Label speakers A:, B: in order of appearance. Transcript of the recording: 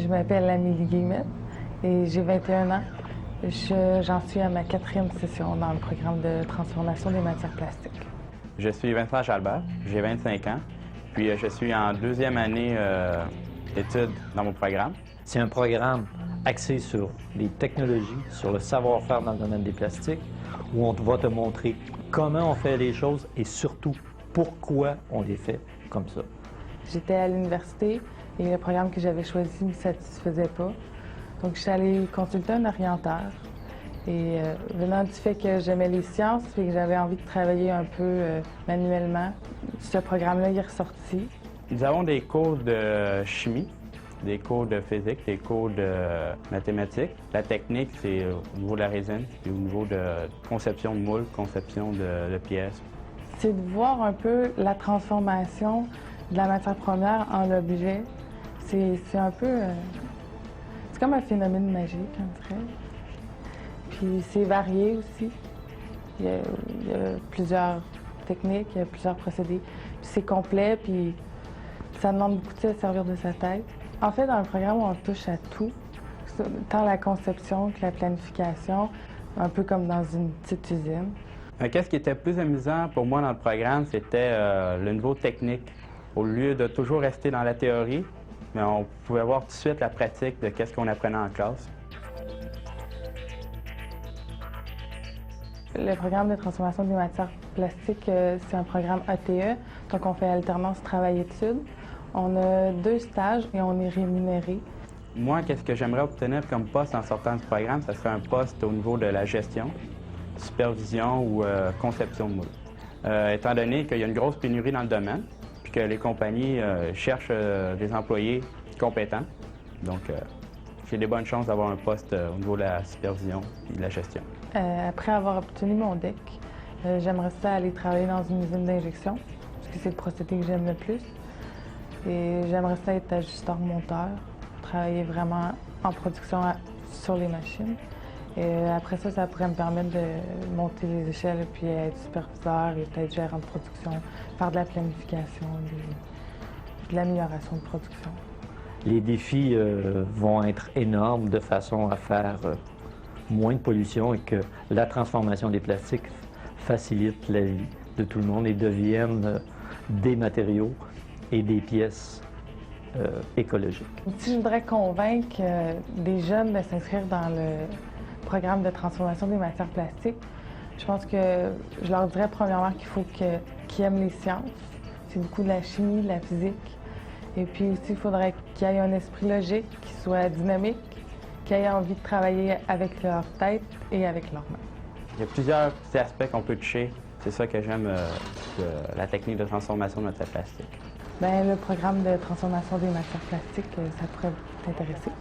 A: Je m'appelle Amélie Guillemette et j'ai 21 ans. J'en suis à ma 4e session dans le programme de transformation des matières plastiques.
B: Je suis Vincent Jalbert, j'ai 25 ans, puis je suis en 2e année d'études dans mon programme.
C: C'est un programme axé sur les technologies, sur le savoir-faire dans le domaine des plastiques, où on va te montrer comment on fait les choses et surtout pourquoi on les fait comme ça.
A: J'étais à l'université et le programme que j'avais choisi ne me satisfaisait pas. Donc, je suis allée consulter un orienteur. Et venant du fait que j'aimais les sciences et que j'avais envie de travailler un peu manuellement, ce programme-là est ressorti.
B: Nous avons des cours de chimie, des cours de physique, des cours de mathématiques. La technique, c'est au niveau de la résine, puis au niveau de conception de moules, conception de pièces.
A: C'est de voir un peu la transformation de la matière première en objet. C'est un peu... c'est comme un phénomène magique, on dirait. Puis c'est varié aussi. Il y a plusieurs techniques, il y a plusieurs procédés. Puis c'est complet, puis ça demande beaucoup de se servir de sa tête. En fait, dans le programme, on touche à tout, tant la conception que la planification, un peu comme dans une petite usine.
B: Qu'est-ce qui était plus amusant pour moi dans le programme, c'était le niveau technique. Au lieu de toujours rester dans la théorie, mais on pouvait voir tout de suite la pratique de qu'est-ce qu'on apprenait en classe.
A: Le programme de transformation des matières plastiques, c'est un programme ATE, donc on fait alternance travail-études. On a 2 stages et on est rémunéré.
B: Moi, qu'est-ce que j'aimerais obtenir comme poste en sortant du programme, ça serait un poste au niveau de la gestion, supervision ou conception de moules. Étant donné qu'il y a une grosse pénurie dans le domaine, puis que les compagnies cherchent des employés compétents, donc j'ai des bonnes chances d'avoir un poste au niveau de la supervision et de la gestion.
A: Après avoir obtenu mon DEC, j'aimerais ça aller travailler dans une usine d'injection, parce que c'est le procédé que j'aime le plus. Et j'aimerais ça être ajusteur-monteur, travailler vraiment en production sur les machines. Et après ça, ça pourrait me permettre de monter les échelles, puis être superviseur et peut-être gérant de production, faire de la planification, de l'amélioration de production.
C: Les défis vont être énormes de façon à faire moins de pollution et que la transformation des plastiques facilite la vie de tout le monde et devienne des matériaux et des pièces écologiques.
A: Si je voudrais convaincre des jeunes de s'inscrire dans le programme de transformation des matières plastiques, je pense que je leur dirais premièrement qu'il faut qu'ils aiment les sciences. C'est beaucoup de la chimie, de la physique. Et puis aussi, il faudrait qu'ils aient un esprit logique, qui soit dynamique, qu'ils aient envie de travailler avec leur tête et avec leurs mains.
B: Il y a plusieurs petits aspects qu'on peut toucher. C'est ça que j'aime de la technique de transformation de matière plastique.
A: Bien, le programme de transformation des matières plastiques, ça pourrait t'intéresser.